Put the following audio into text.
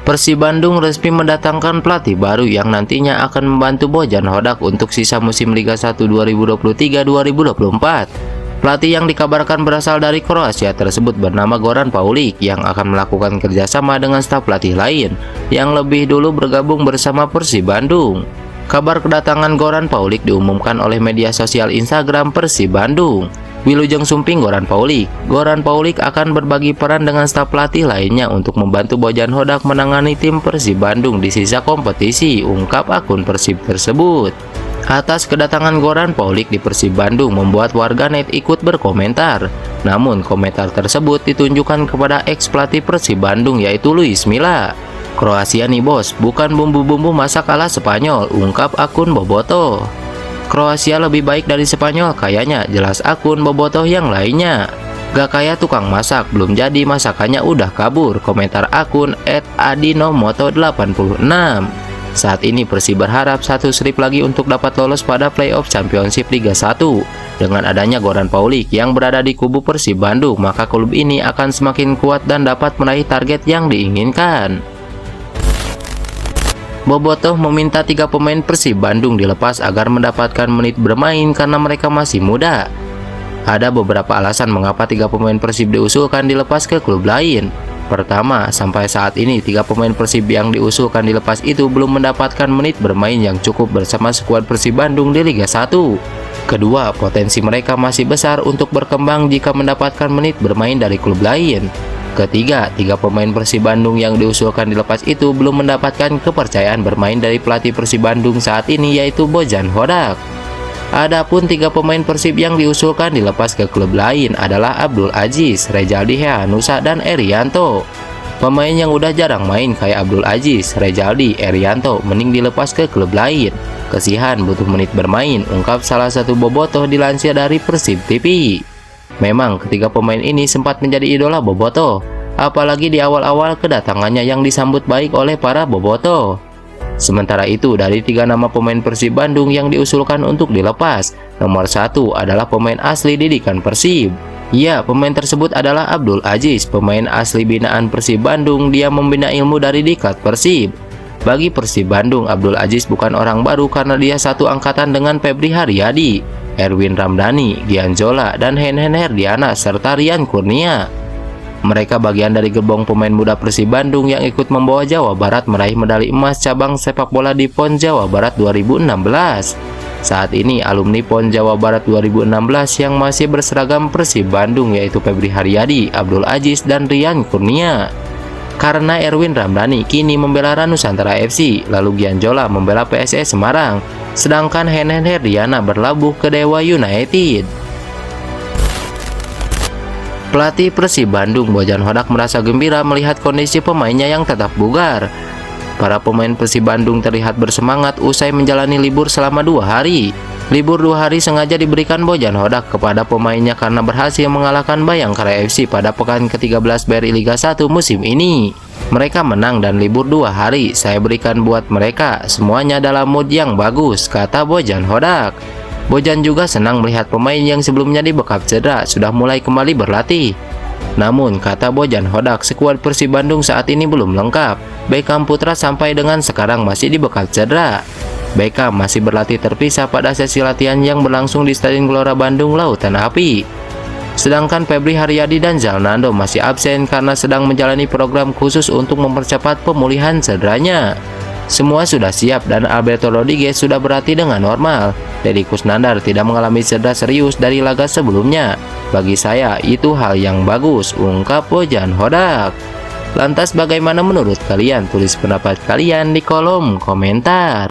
Persib Bandung resmi mendatangkan pelatih baru yang nantinya akan membantu Bojan Hodak untuk sisa musim Liga 1 2023-2024. Pelatih yang dikabarkan berasal dari Kroasia tersebut bernama Goran Paulic yang akan melakukan kerjasama dengan staf pelatih lain yang lebih dulu bergabung bersama Persib Bandung. Kabar kedatangan Goran Paulic diumumkan oleh media sosial Instagram Persib Bandung. Wilujeng Sumping Goran Paulic akan berbagi peran dengan staf pelatih lainnya untuk membantu Bojan Hodak menangani tim Persib Bandung di sisa kompetisi, ungkap akun Persib tersebut. Atas kedatangan Goran Paulic di Persib Bandung membuat warganet ikut berkomentar. Namun komentar tersebut ditunjukkan kepada ex pelatih Persib Bandung yaitu Luis Milla. "Kroasia nih bos, bukan bumbu-bumbu masak ala Spanyol," ungkap akun Bobotoh. "Kroasia lebih baik dari Spanyol kayaknya," jelas akun Bobotoh yang lainnya. "Gak kayak tukang masak, belum jadi masakannya udah kabur," komentar akun @adinomoto86. Saat ini Persib berharap satu slip lagi untuk dapat lolos pada playoff Championship Liga 1. Dengan adanya Goran Paulic yang berada di kubu Persib Bandung, maka klub ini akan semakin kuat dan dapat meraih target yang diinginkan. Bobotoh meminta 3 pemain Persib Bandung dilepas agar mendapatkan menit bermain karena mereka masih muda. Ada beberapa alasan mengapa 3 pemain Persib diusulkan dilepas ke klub lain. Pertama, sampai saat ini 3 pemain Persib yang diusulkan dilepas itu belum mendapatkan menit bermain yang cukup bersama skuad Persib Bandung di Liga 1. Kedua, potensi mereka masih besar untuk berkembang jika mendapatkan menit bermain dari klub lain. Ketiga, 3 pemain Persib Bandung yang diusulkan dilepas itu belum mendapatkan kepercayaan bermain dari pelatih Persib Bandung saat ini yaitu Bojan Hodak. Adapun 3 pemain Persib yang diusulkan dilepas ke klub lain adalah Abdul Aziz, Rezaldi Hehanussa, dan Erianto. Pemain yang udah jarang main kayak Abdul Aziz, Rezaldi, Erianto mending dilepas ke klub lain. Kesihan butuh menit bermain, ungkap salah satu bobotoh dilansir dari Persib TV. Memang ketiga pemain ini sempat menjadi idola bobotoh, apalagi di awal-awal kedatangannya yang disambut baik oleh para bobotoh. Sementara itu, dari 3 nama pemain Persib Bandung yang diusulkan untuk dilepas, nomor 1 adalah pemain asli didikan Persib. Ya, pemain tersebut adalah Abdul Aziz, pemain asli binaan Persib Bandung. Dia membina ilmu dari diklat Persib. Bagi Persib Bandung, Abdul Aziz bukan orang baru karena dia satu angkatan dengan Febri Haryadi, Erwin Ramdhani, Gianzola, dan Henen Herdiana, serta Rian Kurnia. Mereka bagian dari gerbong pemain muda Persib Bandung yang ikut membawa Jawa Barat meraih medali emas cabang sepak bola di PON Jawa Barat 2016. Saat ini alumni PON Jawa Barat 2016 yang masih berseragam Persib Bandung yaitu Febri Haryadi, Abdul Aziz, dan Rian Kurnia. Karena Erwin Ramdhani kini membela Nusantara FC, lalu Gianzola membela PSS Semarang, sedangkan Henen Herdiana berlabuh ke Dewa United. Pelatih Persib Bandung Bojan Hodak merasa gembira melihat kondisi pemainnya yang tetap bugar. Para pemain Persib Bandung terlihat bersemangat usai menjalani libur selama 2 hari. Libur 2 hari sengaja diberikan Bojan Hodak kepada pemainnya karena berhasil mengalahkan Bayangkara FC pada pekan ke-13 BRI Liga 1 musim ini. Mereka menang dan libur 2 hari saya berikan buat mereka, semuanya dalam mood yang bagus, kata Bojan Hodak. Bojan juga senang melihat pemain yang sebelumnya dibekap cedera sudah mulai kembali berlatih. Namun, kata Bojan Hodak, skuad Persib Bandung saat ini belum lengkap. Beckham Putra sampai dengan sekarang masih dibekap cedera. Beckham masih berlatih terpisah pada sesi latihan yang berlangsung di Stadion Gelora Bandung Lautan Api. Sedangkan Febri Haryadi dan Zalnando masih absen karena sedang menjalani program khusus untuk mempercepat pemulihan cederanya. Semua sudah siap dan Alberto Rodriguez sudah berlatih dengan normal. Deddy Kusnandar tidak mengalami cedera serius dari laga sebelumnya. Bagi saya itu hal yang bagus, ungkap Bojan Hodak. Lantas bagaimana menurut kalian? Tulis pendapat kalian di kolom komentar.